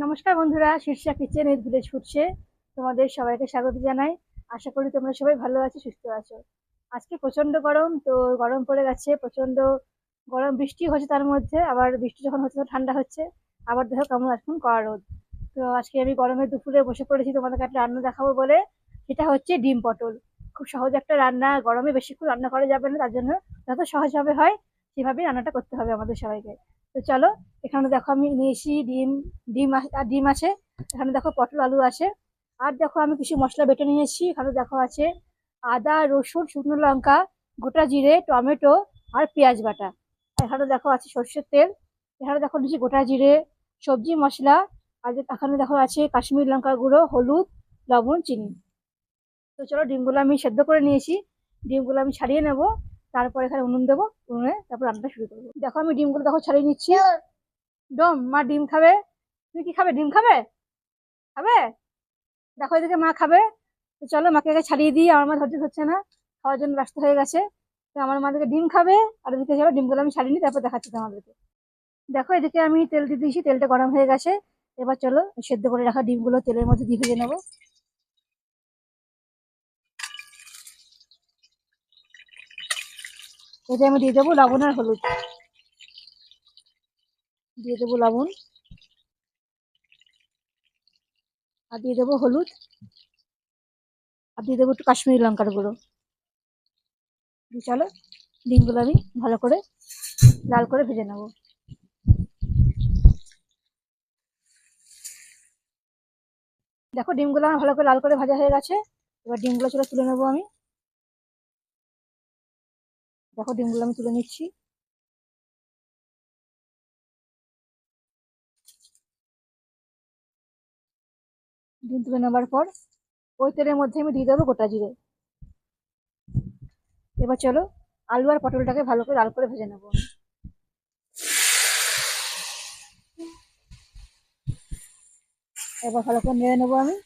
নমস্কার বন্ধুরা, Shirsha kitchen with village ফুডসে তোমাদের সবাইকে স্বাগত জানাই। আশা করি তোমরা সবাই ভালো আছো, সুস্থ আছো। আজকে প্রচন্ড গরম, তো গরম পড়ে গেছে, প্রচন্ড গরম, বৃষ্টি হচ্ছে, তার মধ্যে আবার বৃষ্টি যখন হচ্ছে তো ঠান্ডা হচ্ছে, আবার দেখো কেমন এখন কড়া রোদ। তো আজকে আমি গরমের দুপুরে বসে পড়েছি তোমাদেরকে একটা রান্না দেখাবো বলে। সেটা হচ্ছে ডিম পটল। খুব সহজ একটা রান্না, গরমে বেশিক্ষণ রান্না করা যাবে না, তার জন্য যত সহজভাবে হয় সেভাবেই রান্নাটা করতে হবে আমাদের সবাইকে। তো চলো, এখানে দেখো আমি নিয়েছি ডিম। ডিম আছে, এখানে দেখো পটল আলু আছে, আর দেখো আমি কিছু মশলা বেটে নিয়েছি। এখানে দেখো আছে আদা রসুন শুকনো লঙ্কা গোটা জিরে টমেটো আর পেঁয়াজ বাটা। এখানে দেখো আছে সর্ষের তেল। এখানে দেখো নিয়েছি গোটা জিরে, সবজি মশলা। আর এখানে দেখো আছে কাশ্মীর লঙ্কা গুঁড়ো, হলুদ, লবণ, চিনি। তো চলো, ডিমগুলো আমি সেদ্ধ করে নিয়েছি, ডিমগুলো আমি ছাড়িয়ে নেব। তারপর এখানে উনুন দেবো, উনুনে তারপর রান্নাটা শুরু করবো। দেখো আমি ডিমগুলো দেখো ছাড়িয়ে নিচ্ছি। ডোম, মা ডিম খাবে। তুমি কি খাবে? ডিম খাবে? খাবে? দেখো এদিকে মা খাবে। তো চলো মাকে আগে ছাড়িয়ে দিই, আমার মা ধৈর্য হচ্ছে না, খাওয়ার জন্য ব্যস্ত হয়ে গেছে। তো আমার মা দিকে ডিম খাবে, আর এদিকে চলো ডিমগুলো আমি ছাড়িয়ে নিই, তারপর দেখাচ্ছি তোমাদেরকে। দেখো এদিকে আমি তেল দিয়ে দিয়েছি, তেলটা গরম হয়ে গেছে। এবার চলো সেদ্ধ করে রাখা ডিমগুলো তেলের মধ্যে দিয়ে ভেজে নেবো। এতে আমি দিয়ে দেবো লবণ আর হলুদ, দিয়ে দেবো লবণ, আর দিয়ে দেবো হলুদ, আর দিয়ে দেবো একটু কাশ্মীরি লঙ্কার গুঁড়ো। দিয়ে চলো ডিমগুলো আমি ভালো করে লাল করে ভেজে নেবো। দেখো ডিমগুলো আমার ভালো করে লাল করে ভাজা হয়ে গেছে। এবার ডিমগুলো চলে তুলে নেবো আমি। দেখো ডিমগুলো আমি তুলে নিচ্ছি। ডিম তুলে নেবার পর ওই তেলের মধ্যে আমি দিয়ে দেবো গোটা জিরে। এবার চলো আলু আর পটলটাকে ভালো করে লাল করে ভেজে নেবো। এবার ভালো করে নেড়ে নেবো আমি।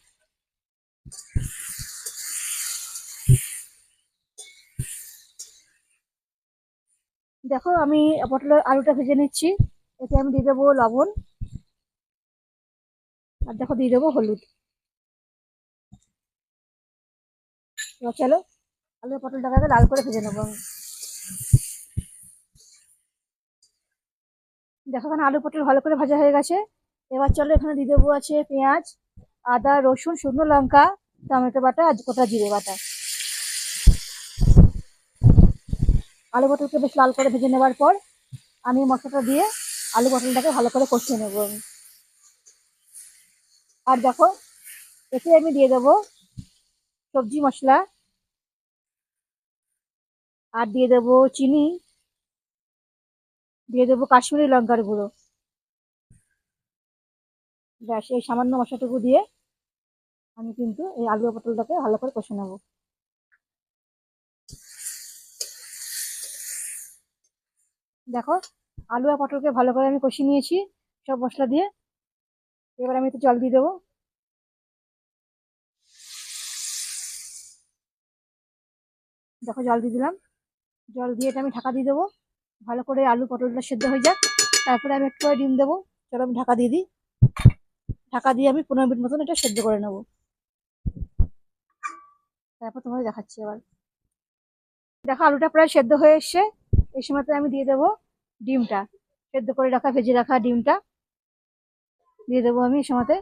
দেখো আমি পটলের আলুটা ভেজে নিচ্ছি। এতে আমি দিয়ে দেবো লবণ, আর দেখো দিয়ে দেবো হলুদ। এবার চলো আলু আর পটলটাকে লাল করে ভেজে নেবো আমি। দেখো এখানে আলু পটল ভালো করে ভাজা হয়ে গেছে। এবার চলো এখানে দিয়ে দেবো আছে পেঁয়াজ, আদা রসুন শুকনো লঙ্কা, টমেটো বাটা আর গোটা জিরে বাটা। আলু পটলকে বেশ লাল করে ভেজে নেবার পর আমি মশলাটা দিয়ে আলু পটলটাকে ভালো করে কষিয়ে নেবো আমি। আর দেখো এতে আমি দিয়ে দেবো সবজি মশলা, আর দিয়ে দেবো চিনি, দিয়ে দেবো কাশ্মীরি লঙ্কার গুঁড়ো। ব্যাস এই সামান্য মশলাটুকু দিয়ে আমি কিন্তু এই আলু পটলটাকে ভালো করে কষে নেবো। দেখো আলু আর পটলকে ভালো করে আমি কষিয়ে নিয়েছি সব মশলা দিয়ে। এবার আমি একটু জল দিয়ে দেবো। দেখো জল দিয়ে দিলাম। জল দিয়ে এটা আমি ঢাকা দিয়ে দেবো, ভালো করে আলু পটলটা সেদ্ধ হয়ে যাক। তারপরে আমি একটু ডিম দেবো। চলো আমি ঢাকা দিয়ে দিই। ঢাকা দিয়ে আমি 15 মিনিট মতন এটা সেদ্ধ করে নেবো। তারপর তোমাকে দেখাচ্ছি এবার। দেখো আলুটা প্রায় সেদ্ধ হয়ে এসছে। এই সময়তে আমি দিয়ে দেবো ডিমটা, সেদ্ধ করে রাখা ভেজে রাখা ডিমটা দিয়ে দেবো আমি এই সময়তে।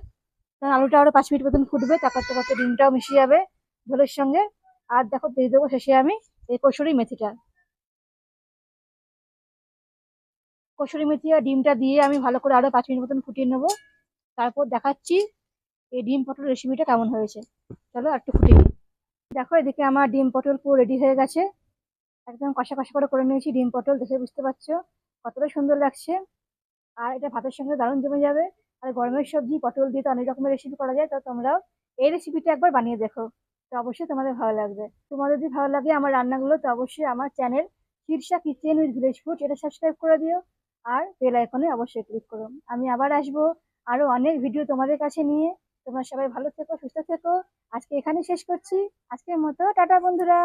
কারণ আলুটা আরো 5 মিনিট মতন ফুটবে, তারপর করতে ডিমটাও মিশে যাবে ঝোলের সঙ্গে। আর দেখো দিয়ে দেবো শেষে আমি এই কসুরি মেথিটা। কসুরি মেথি আর ডিমটা দিয়ে আমি ভালো করে আরো 5 মিনিট মতন ফুটিয়ে নেবো। তারপর দেখাচ্ছি এই ডিম পটল রেসিপিটা কেমন হয়েছে। চলো একটু ফুটিয়ে নিই। দেখো এদিকে আমার ডিম পটল পুরো রেডি হয়ে গেছে। একদম কষা কষা করে নিয়েছি ডিম পটল, দেখে বুঝতে পারছো কতটা সুন্দর লাগছে। আর এটা ভাতের সঙ্গে দারুণ জমে যাবে। আর গরমের সবজি পটল দিয়ে তো অনেক রকমের রেসিপি করা যায়, তো তোমরাও এই রেসিপিটা একবার বানিয়ে দেখো, তো অবশ্যই তোমাদের ভালো লাগবে। তোমাদের যদি ভালো লাগে আমার রান্নাগুলো, তো অবশ্যই আমার channel Shirsha kitchen with village food এটা সাবস্ক্রাইব করে দিও, আর বেল আইকনে অবশ্যই ক্লিক করো। আমি আবার আসবো আরো অনেক ভিডিও তোমাদের কাছে নিয়ে। তোমরা সবাই ভালো থেকো, সুস্থ থেকো। আজকে এখানে শেষ করছি। আজকের মতো টাটা বন্ধুরা।